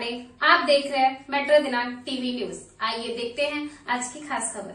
पांडे। आप देख रहे हैं मेट्रो दिनांक टीवी न्यूज। आइए देखते हैं आज की खास खबर।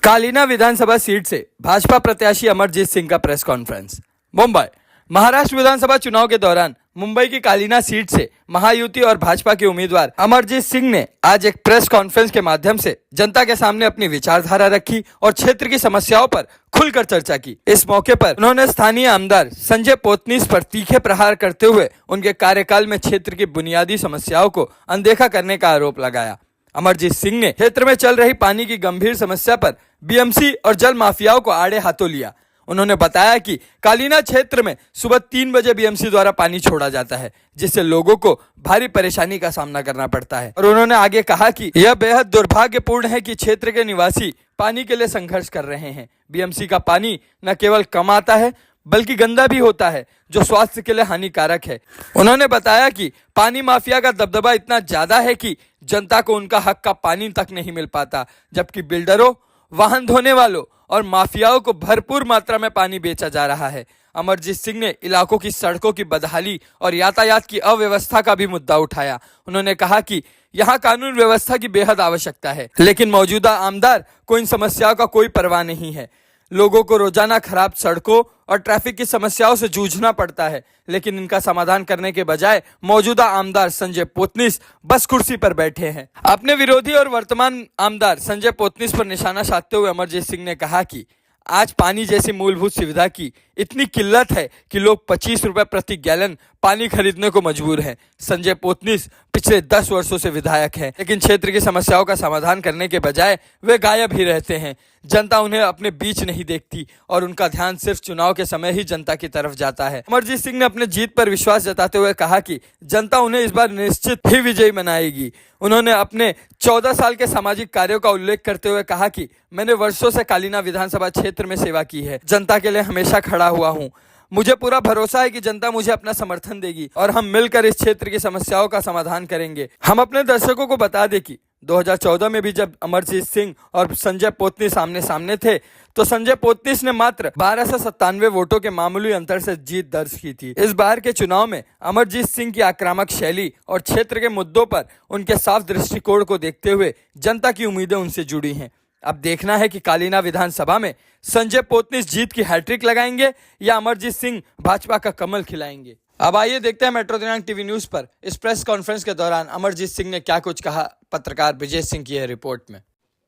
कालीना विधानसभा सीट से भाजपा प्रत्याशी अमरजीत सिंह का प्रेस कॉन्फ्रेंस। मुंबई महाराष्ट्र विधानसभा चुनाव के दौरान मुंबई की कालीना सीट से महायुति और भाजपा के उम्मीदवार अमरजीत सिंह ने आज एक प्रेस कॉन्फ्रेंस के माध्यम से जनता के सामने अपनी विचारधारा रखी और क्षेत्र की समस्याओं पर खुलकर चर्चा की। इस मौके पर उन्होंने स्थानीय आमदार संजय पोतनीस पर तीखे प्रहार करते हुए उनके कार्यकाल में क्षेत्र की बुनियादी समस्याओं को अनदेखा करने का आरोप लगाया। अमरजीत सिंह ने क्षेत्र में चल रही पानी की गंभीर समस्या पर बीएमसी और जल माफियाओं को आड़े हाथों लिया। उन्होंने बताया कि कालीना क्षेत्र में सुबह 3 बजे बीएमसी द्वारा पानी छोड़ा जाता है, जिससे लोगों को भारी परेशानी का सामना करना पड़ता है। और उन्होंने आगे कहा कि यह बेहद दुर्भाग्यपूर्ण है कि क्षेत्र के निवासी पानी के लिए संघर्ष कर रहे हैं। बीएमसी का पानी न केवल कम आता है बल्कि गंदा भी होता है, जो स्वास्थ्य के लिए हानिकारक है। उन्होंने बताया कि पानी माफिया का दबदबा इतना ज्यादा है कि जनता को उनका हक का पानी तक नहीं मिल पाता, जबकि बिल्डरों, वाहन धोने वालों और माफियाओं को भरपूर मात्रा में पानी बेचा जा रहा है। अमरजीत सिंह ने इलाकों की सड़कों की बदहाली और यातायात की अव्यवस्था का भी मुद्दा उठाया। उन्होंने कहा कि यहाँ कानून व्यवस्था की बेहद आवश्यकता है, लेकिन मौजूदा आमदार को इन समस्याओं का कोई परवाह नहीं है। लोगों को रोजाना खराब सड़कों और ट्रैफिक की समस्याओं से जूझना पड़ता है, लेकिन इनका समाधान करने के बजाय मौजूदा आमदार संजय पोतनीस बस कुर्सी पर बैठे हैं। अपने विरोधी और वर्तमान आमदार संजय पोतनीस पर निशाना साधते हुए अमरजीत सिंह ने कहा कि आज पानी जैसी मूलभूत सुविधा की इतनी किल्लत है कि लोग 25 रुपए प्रति गैलन पानी खरीदने को मजबूर हैं। संजय पोतनीस पिछले 10 वर्षों से विधायक हैं, लेकिन क्षेत्र की समस्याओं का समाधान करने के बजाय वे गायब ही रहते हैं। जनता उन्हें अपने बीच नहीं देखती और उनका ध्यान सिर्फ चुनाव के समय ही जनता की तरफ जाता है। अमरजीत सिंह ने अपने जीत पर विश्वास जताते हुए कहा कि जनता उन्हें इस बार निश्चित ही विजयी बनाएगी। उन्होंने अपने 14 साल के सामाजिक कार्यों का उल्लेख करते हुए कहा कि मैंने वर्षों से कालीना विधानसभा क्षेत्र में सेवा की है, जनता के लिए हमेशा खड़ा हुआ हूँ। मुझे पूरा भरोसा है कि जनता मुझे अपना समर्थन देगी और हम मिलकर इस क्षेत्र की समस्याओं का समाधान करेंगे। हम अपने दर्शकों को बता दें कि 2014 में भी जब अमरजीत सिंह और संजय पोतनीस आमने सामने थे, तो संजय पोतनीस ने मात्र 1297 वोटों के मामूली अंतर से जीत दर्ज की थी। इस बार के चुनाव में अमरजीत सिंह की आक्रामक शैली और क्षेत्र के मुद्दों पर उनके साफ दृष्टिकोण को देखते हुए जनता की उम्मीदें उनसे जुड़ी हैं। अब देखना है कि कालीना विधानसभा में संजय पोतनीस जीत की हैट्रिक लगाएंगे या अमरजीत सिंह भाजपा का कमल खिलाएंगे। अब आइए देखते हैं मेट्रो दिनांक टीवी न्यूज पर इस प्रेस कॉन्फ्रेंस के दौरान अमरजीत सिंह ने क्या कुछ कहा। पत्रकार विजय सिंह की है रिपोर्ट में।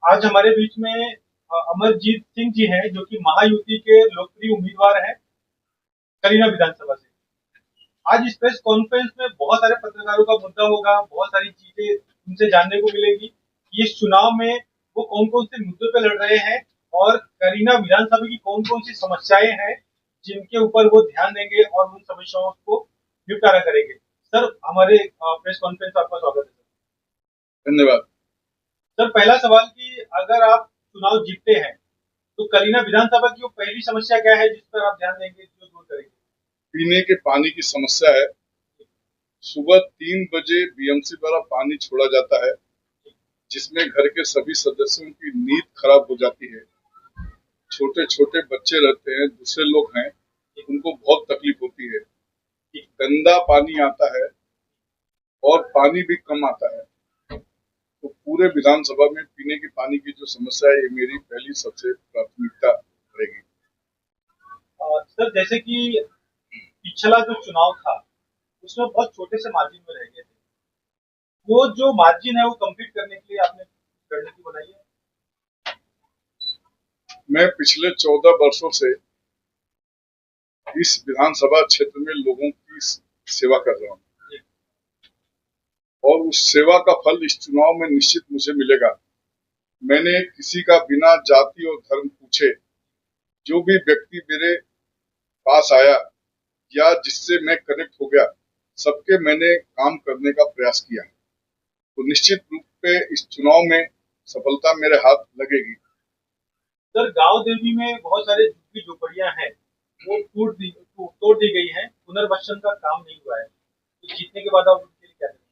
आज हमारे बीच में अमरजीत सिंह जी हैं, जो कि महायुति के लोकप्रिय उम्मीदवार हैं कालीना विधानसभा से। आज इस प्रेस कॉन्फ्रेंस में बहुत सारे पत्रकारों का मुद्दा होगा, बहुत सारी चीजें उनसे जानने को मिलेंगी कि इस चुनाव में वो कौन कौन से मुद्दों पे लड़ रहे हैं और कालीना विधानसभा की कौन कौन सी समस्याएं हैं जिनके ऊपर वो ध्यान देंगे और उन समस्याओं को निपटारा करेंगे। सर, हमारे प्रेस कॉन्फ्रेंस में आपका स्वागत है। सर, धन्यवाद। सर, पहला सवाल कि अगर आप चुनाव जीतते हैं तो कालीना विधानसभा की वो पहली समस्या क्या है जिस पर आप ध्यान देंगे, जो दूर करेंगे? पीने के पानी की समस्या है। सुबह 3 बजे बीएमसी द्वारा पानी छोड़ा जाता है, जिसमें घर के सभी सदस्यों की नींद खराब हो जाती है। छोटे छोटे बच्चे रहते हैं, दूसरे लोग हैं, उनको बहुत तकलीफ होती है। गंदा पानी आता है और पानी भी कम आता है। तो पूरे विधानसभा में पीने के पानी की जो समस्या है, ये मेरी पहली सबसे प्राथमिकता रहेगी। सर, जैसे कि पिछला जो चुनाव था उसमें बहुत छोटे से मार्जिन में रह गए थे, वो जो मार्जिन है वो कंप्लीट करने के लिए आपने रणनीति बनाई है? मैं पिछले 14 वर्षों से इस विधानसभा क्षेत्र में लोगों की सेवा कर रहा हूँ और उस सेवा का फल इस चुनाव में निश्चित मुझे मिलेगा। मैंने किसी का बिना जाति और धर्म पूछे जो भी व्यक्ति मेरे पास आया या जिससे मैं कनेक्ट हो गया, सबके मैंने काम करने का प्रयास किया। तो निश्चित रूप पे इस चुनाव में सफलता मेरे हाथ लगेगी। सर, गांव देवी में बहुत सारे झुग्गी झोपड़ियां हैं, वो तोड़ दी गई हैं, पुनर्वासन का काम नहीं हुआ है, तो जीतने के बाद आप उनके लिए क्या करेंगे?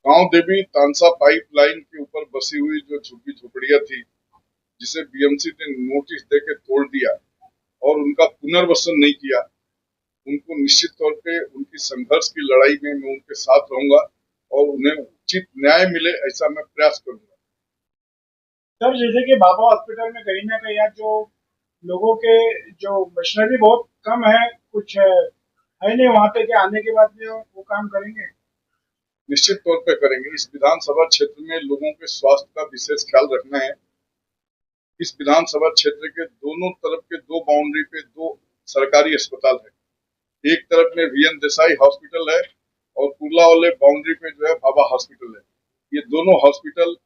गांव देवी तानसा पाइपलाइन के ऊपर बसी हुई जो झुग्गी झोपड़ियां थी, जिसे बीएमसी ने नोटिस देके तोड़ दिया और उनका पुनर्वसन नहीं किया, उनको निश्चित तौर पे उनकी संघर्ष की लड़ाई में मैं उनके साथ रहूंगा और उन्हें उचित न्याय मिले ऐसा मैं प्रयास करूंगा। सर, जैसे कि बाबा हॉस्पिटल में कहीं ना कहीं आज जो लोगों के जो मशीनरी बहुत कम है, कुछ है नहीं वहां पे, कि आने के बाद भी वो काम करेंगे? निश्चित तौर पे करेंगे। इस विधानसभा क्षेत्र में लोगों के स्वास्थ्य का विशेष ख्याल रखना है। इस विधानसभा क्षेत्र के दोनों तरफ के दो बाउंड्री पे दो सरकारी अस्पताल है। एक तरफ में वीएन देसाई हॉस्पिटल है और कुर्ला वाले बाउंड्री पे जो है बाबा हॉस्पिटल है। ये दोनों हॉस्पिटल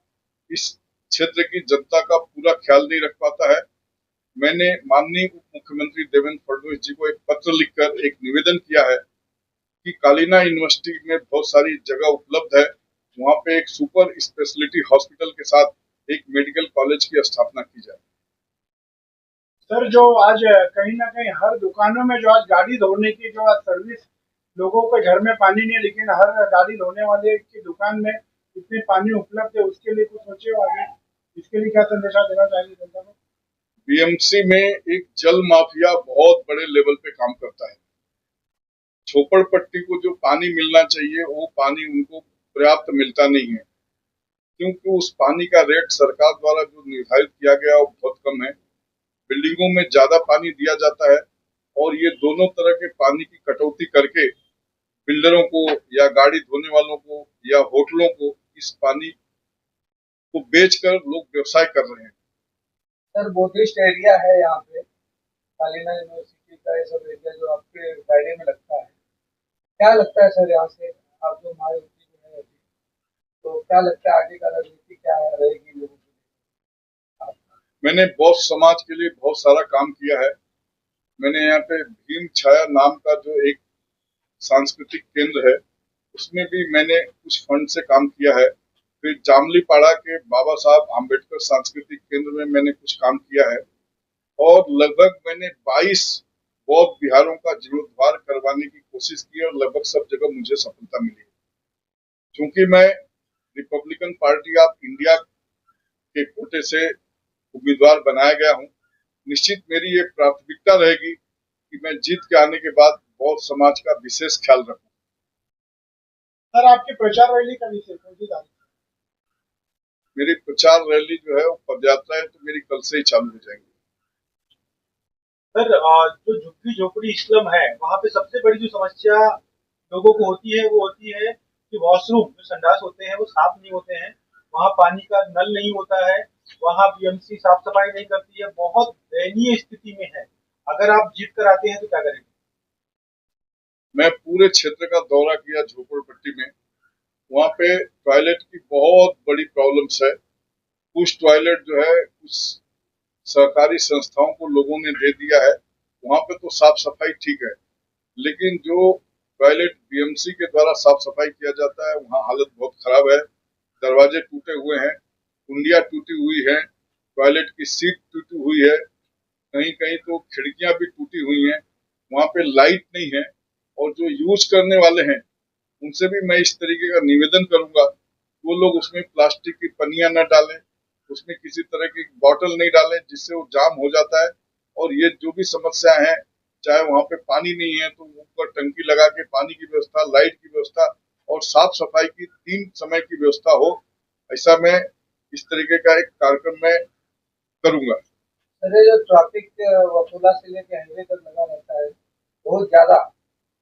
इस क्षेत्र की जनता का पूरा ख्याल नहीं रख पाता है। मैंने माननीय उप मुख्यमंत्री देवेंद्र फडणवीस जी को एक पत्र लिखकर एक निवेदन किया है कि कालीना यूनिवर्सिटी में बहुत सारी जगह उपलब्ध है, वहाँ पे एक सुपर स्पेशलिटी हॉस्पिटल के साथ एक मेडिकल कॉलेज की स्थापना की जाए। सर, जो आज कहीं ना कहीं हर दुकानों में जो आज गाड़ी धोने की जो आज सर्विस, लोगों के घर में पानी नहीं है लेकिन हर गाड़ी धोने वाले की दुकान में इतने पानी उपलब्ध है, उसके लिए कुछ सोचे हो आगे? इसके लिए क्या संदेशा देना चाहिए जनता को? बीएमसी में एक जल माफिया बहुत बड़े लेवल पे काम करता है। झोपड़पट्टी को जो पानी मिलना चाहिए वो पानी उनको पर्याप्त मिलता नहीं है, क्योंकि उस पानी का रेट सरकार द्वारा जो निर्धारित किया गया वो बहुत कम है। बिल्डिंगों में ज्यादा पानी दिया जाता है और ये दोनों तरह के पानी की कटौती करके बिल्डरों को या गाड़ी धोने वालों को या होटलों को इस पानी को बेचकर लोग व्यवसाय कर रहे हैं। सर, बुद्धिस्ट एरिया है यहाँ पे, कालीना यूनिवर्सिटी का ये सब एरिया जो आपके दायरे में लगता है, क्या लगता है सर यहाँ से आप जो महायुति जो है अभी, तो क्या लगता है आगे का रणनीति क्या रहेगी लोगों की? मैंने बौद्ध समाज के लिए बहुत सारा काम किया है। मैंने यहाँ पे भीम छाया नाम का जो एक सांस्कृतिक केंद्र है उसमें भी मैंने कुछ फंड से काम किया है। फिर जामलीपाड़ा के बाबा साहब आम्बेडकर सांस्कृतिक केंद्र में मैंने कुछ काम किया है और लगभग मैंने 22 बौद्ध विहारों का जीर्णोद्धार करवाने की कोशिश की और लगभग सब जगह मुझे सफलता मिली। क्योंकि मैं रिपब्लिकन पार्टी ऑफ इंडिया के कोटे से उम्मीदवार बनाया गया हूं, निश्चित मेरी ये प्राथमिकता रहेगी कि मैं जीत के आने के बाद बौद्ध समाज का विशेष ख्याल रखूं। सर, आपकी प्रचार रैली का विषय कौन सी तारीख? मेरी प्रचार रैली जो है वो पदयात्रा है, तो मेरी कल से ही चालू हो जाएंगी। सर, जो झुग्गी झोपड़ी स्लम है वहाँ पे सबसे बड़ी जो समस्या लोगों को होती है वो होती है कि वॉशरूम जो संडास होते हैं वो साफ नहीं होते हैं, वहाँ पानी का नल नहीं होता है, वहाँ बीएमसी साफ सफाई नहीं करती है, बहुत दयनीय स्थिति में है। अगर आप जीत कर आते हैं तो क्या करेंगे? मैं पूरे क्षेत्र का दौरा किया झोपड़पट्टी में, वहाँ पे टॉयलेट की बहुत बड़ी प्रॉब्लम्स है। कुछ टॉयलेट जो है कुछ सरकारी संस्थाओं को लोगों ने दे दिया है, वहाँ पे तो साफ सफाई ठीक है, लेकिन जो टॉयलेट बीएमसी के द्वारा साफ सफाई किया जाता है वहाँ हालत बहुत खराब है। दरवाजे टूटे हुए हैं, कुंडियां टूटी हुई है, टॉयलेट की सीट टूटी हुई है, कहीं कहीं तो खिड़कियां भी टूटी हुई हैं, वहाँ पे लाइट नहीं है। और जो यूज करने वाले हैं उनसे भी मैं इस तरीके का निवेदन करूंगा, वो लोग उसमें प्लास्टिक की पन्नियां न डालें, उसमें किसी तरह की बॉटल नहीं डालें जिससे वो जाम हो जाता है। और ये जो भी समस्या है, चाहे वहाँ पे पानी नहीं है तो ऊपर टंकी लगा के पानी की व्यवस्था, लाइट की व्यवस्था और साफ सफाई की 3 समय की व्यवस्था हो, ऐसा मैं इस तरीके का एक कार्यक्रम मैं करूंगा। सर, ये जो ट्रैफिक वसूला से लेके हाईवे तक लगा रहता है बहुत ज्यादा,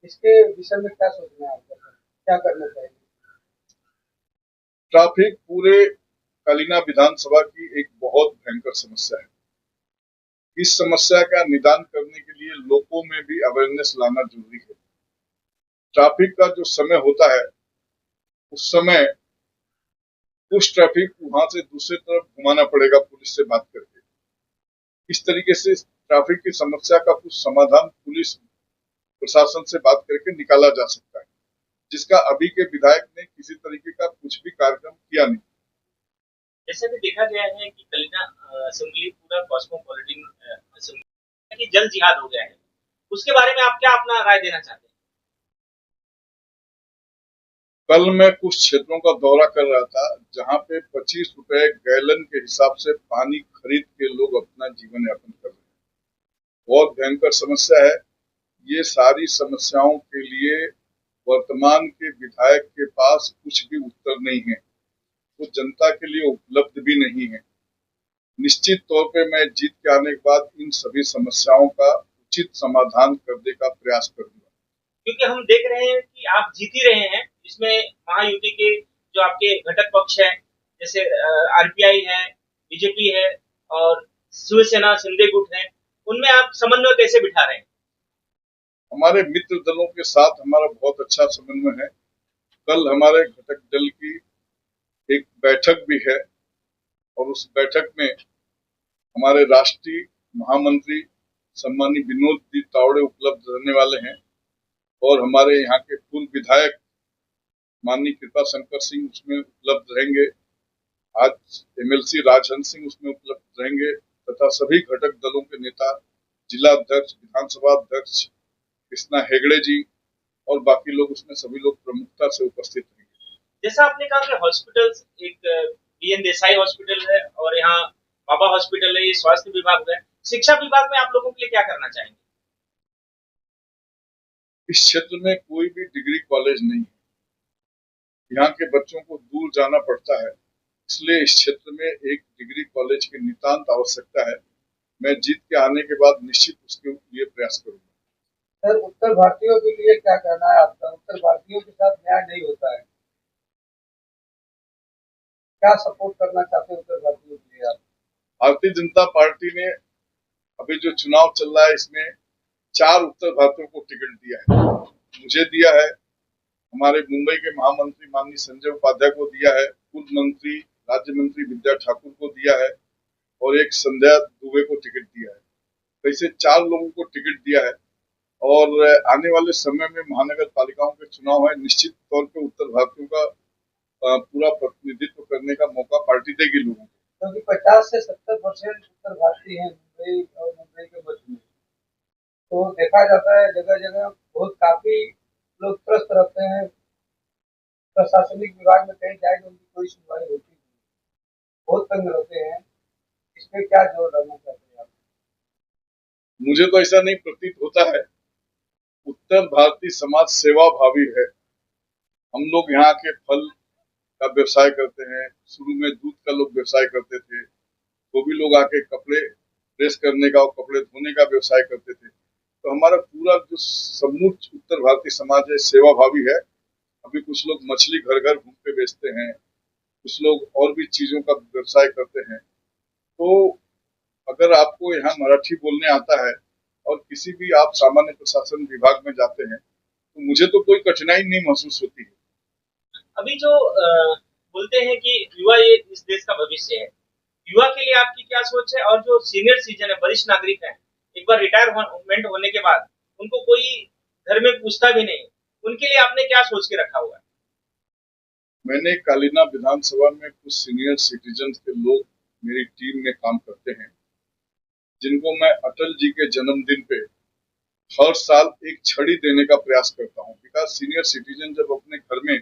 इसके विषय में क्या सोचना है आपका, क्या करना चाहिए? ट्रैफिक पूरे कालीना विधानसभा की एक बहुत भयंकर समस्या है। इस समस्या का निदान करने के लिए लोगों में भी अवेयरनेस लाना जरूरी है। ट्रैफिक का जो समय होता है उस समय उस ट्रैफिक वहां से दूसरी तरफ घुमाना पड़ेगा पुलिस से बात करके। इस तरीके से ट्रैफिक की समस्या का कुछ समाधान पुलिस प्रशासन से बात करके निकाला जा सकता है, जिसका अभी के विधायक ने किसी तरीके का कुछ भी कार्यक्रम किया नहीं। जैसे भी देखा गया है कि कलीना असेंबली पूरा कॉस्मोपॉलिटन असेंबली की जल जिहाद हो गया है, उसके बारे में आप क्या अपना राय देना चाहते हैं? कल मैं कुछ क्षेत्रों का दौरा कर रहा था जहां पे 25 रुपए गैलन के हिसाब से पानी खरीद के लोग अपना जीवन यापन कर रहे हैं। बहुत भयंकर समस्या है। ये सारी समस्याओं के लिए वर्तमान के विधायक के पास कुछ भी उत्तर नहीं है, वो जनता के लिए उपलब्ध भी नहीं है। निश्चित तौर पे मैं जीत के आने के बाद इन सभी समस्याओं का उचित समाधान करने का प्रयास करूंगा। क्योंकि हम देख रहे हैं कि आप जीत ही रहे हैं, इसमें महायुति के जो आपके घटक पक्ष हैं, जैसे आरपीआई है, बीजेपी है और शिवसेना शिंदे गुट है, उनमें आप समन्वय कैसे बिठा रहे हैं? हमारे मित्र दलों के साथ हमारा बहुत अच्छा समन्वय है। कल हमारे घटक दल की एक बैठक भी है और उस बैठक में हमारे राष्ट्रीय महामंत्री सम्मानी विनोद जी तावड़े उपलब्ध रहने वाले हैं और हमारे यहाँ के पूर्व विधायक माननीय कृपा शंकर सिंह उसमें उपलब्ध रहेंगे। आज एमएलसी राजहंस सिंह उसमें उपलब्ध रहेंगे तथा सभी घटक दलों के नेता, जिला अध्यक्ष, विधानसभा अध्यक्ष कृष्णा हेगड़े जी और बाकी लोग उसमें सभी लोग प्रमुखता से उपस्थित रहेंगे। जैसा आपने कहा कि हॉस्पिटल एक बीएन देसाई हॉस्पिटल है और यहाँ बाबा हॉस्पिटल है, ये स्वास्थ्य विभाग है, शिक्षा विभाग में आप लोगों के लिए क्या करना चाहेंगे? इस क्षेत्र में कोई भी डिग्री कॉलेज नहीं है, यहाँ के बच्चों को दूर जाना पड़ता है, इसलिए इस क्षेत्र में एक डिग्री कॉलेज की नितांत आवश्यकता है। मैं जीत के आने के बाद निश्चित उसके लिए प्रयास करूंगा। सर, उत्तर भारतीयों के लिए क्या कहना है आपका? उत्तर भारतीयों के साथ न्याय नहीं होता है, क्या सपोर्ट करना चाहते हैं उत्तर भारतीयों के लिए आप? भारतीय जनता पार्टी ने अभी जो चुनाव चल रहा है इसमें 4 उत्तर भारतीयों को टिकट दिया है। मुझे दिया है, हमारे मुंबई के महामंत्री माननीय संजय उपाध्याय को दिया है, पूर्व मंत्री राज्य मंत्री विद्या ठाकुर को दिया है और एक संध्या दुबे को टिकट दिया है। वैसे 4 लोगों को टिकट दिया है और आने वाले समय में महानगर पालिकाओं के चुनाव है, निश्चित तौर पे उत्तर भारतीयों का पूरा प्रतिनिधित्व करने का मौका पार्टी देगी लोगों को। क्योंकि 50 से 70% उत्तर भारतीय हैं मुंबई और मुंबई के मध्य में, तो देखा जाता है जगह जगह बहुत काफी लोग त्रस्त रहते हैं। प्रशासनिक विभाग में कहीं जाए तो उनकी कोई सुनवाई होती नहीं, बहुत तंग रहते हैं। इसमें क्या जोर डालना चाहते हैं आप? मुझे तो ऐसा नहीं प्रतीत होता है। उत्तर भारतीय समाज सेवा भावी है। हम लोग यहाँ के फल का व्यवसाय करते हैं, शुरू में दूध का लोग व्यवसाय करते थे, तो भी लोग आके कपड़े प्रेस करने का और कपड़े धोने का व्यवसाय करते थे। तो हमारा पूरा जो समूच उत्तर भारतीय समाज है सेवा भावी है। अभी कुछ लोग मछली घर घर घूम के बेचते हैं, कुछ लोग और भी चीजों का व्यवसाय करते हैं। तो अगर आपको यहाँ मराठी बोलने आता है और किसी भी आप सामान्य प्रशासन विभाग में जाते हैं तो मुझे तो कोई कठिनाई नहीं महसूस होती है। अभी जो बोलते हैं कि युवा ये इस देश का भविष्य है, युवा के लिए आपकी क्या सोच है? और जो सीनियर सिटीजन है, वरिष्ठ नागरिक है, एक बार रिटायरमेंट होने के बाद उनको कोई घर में पूछता भी नहीं, उनके लिए आपने क्या सोच के रखा हुआ है? मैंने कालीना विधानसभा में कुछ सीनियर सिटीजन के लोग मेरी टीम में काम करते हैं, जिनको मैं अटल जी के जन्मदिन पे हर साल एक छड़ी देने का प्रयास करता हूँ। बिकॉज सीनियर सिटीजन जब अपने घर में,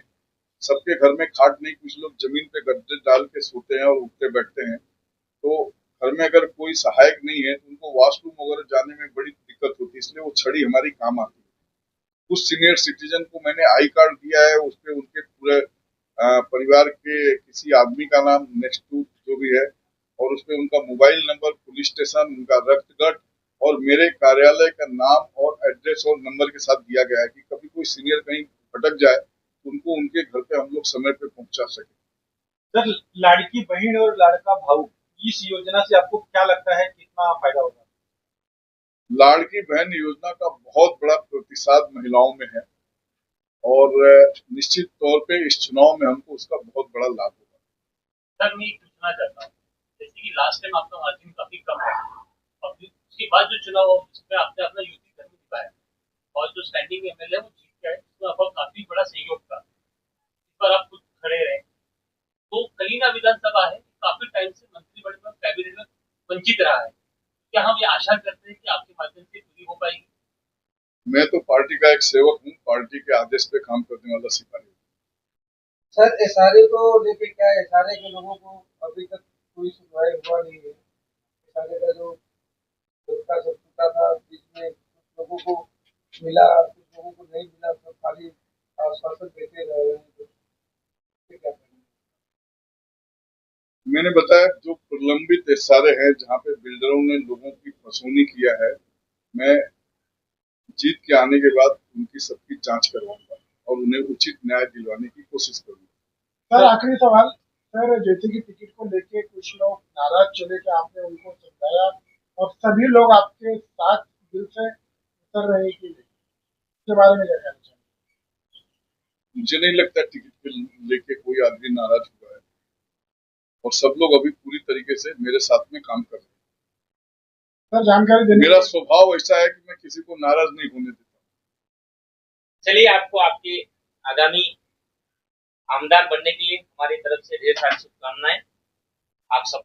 सबके घर में खाट नहीं, कुछ लोग जमीन पे गद्दे डाल के सोते हैं और उठते बैठते हैं, तो घर में अगर कोई सहायक नहीं है तो उनको वॉशरूम वगैरह जाने में बड़ी दिक्कत होती है, इसलिए वो छड़ी हमारी काम आती है। कुछ सीनियर सिटीजन को मैंने आई कार्ड दिया है, उस पर उनके पूरे परिवार के किसी आदमी का नाम नेक्स्ट टू जो भी है और उसपे उनका मोबाइल नंबर, पुलिस स्टेशन, उनका रक्तगढ़ और मेरे कार्यालय का नाम और एड्रेस और नंबर के साथ दिया गया है कि कभी कोई सीनियर कहीं भटक जाए तो उनको उनके घर पे हम लोग समय पे पहुंचा सके। सर, लाड़की बहन और लड़का भाऊ, इस योजना से आपको क्या लगता है कितना फायदा होगा? लाड़की बहन योजना का बहुत बड़ा प्रतिसाद महिलाओं में है और निश्चित तौर पे इस चुनाव में हमको उसका बहुत बड़ा लाभ होगा। सर, मैं पूछना चाहता हूँ, जैसे कि लास्ट टाइम आपका मार्जिन काफी कम है और फिर उसके बाद जो चुनाव उसमें आपने अपना यूपी कर दिखाया और जो स्टैंडिंग एमएलए वो जीत गए, उसमें आपका काफी बड़ा सहयोग था। इस बार आप खुद खड़े रहे, तो कलीना विधानसभा है, काफी टाइम से मंत्रिमंडल में, कैबिनेट में वंचित रहा है। क्या हम ये आशा करते हैं कि आपके माध्यम से पूरी हो पाएगी? मैं तो पार्टी का एक सेवक हूँ, पार्टी के आदेश पे काम करने वाला सिपाही हूँ। सर, एसआरए को लेके क्या है? एसआरए के लोगों को अभी तक कोई सुनवाई हुआ नहीं है। एसआरए का जो का सब टूटा था, बीच में लोगों को मिला, कुछ लोगों को नहीं मिला, सब खाली आश्वासन देते रहे हैं, तो इससे क्या करना? मैंने बताया जो प्रलंबित इशारे हैं जहाँ पे बिल्डरों ने लोगों की फसौनी किया है, मैं जीत के आने के बाद उनकी सबकी जांच करवाऊंगा और उन्हें उचित न्याय दिलवाने की कोशिश करूंगा। सर आखिरी सवाल, सर जैसे कि टिकट को लेके कुछ लोग नाराज चले कि आपने उनको समझाया और सभी लोग आपके साथ दिल से उतर रहे कि इसके बारे में क्या कहना चाहिए? मुझे नहीं लगता टिकट को लेके कोई आदमी नाराज हुआ है और सब लोग अभी पूरी तरीके से मेरे साथ में काम कर रहे हैं। सर जानकारी देने मेरा स्वभाव ऐसा है कि मैं किसी को नाराज नहीं होने देता। चलिए, आपको आपके आगामी आमदार बनने के लिए हमारी तरफ से ढेर सारी शुभकामनाएं। आप सब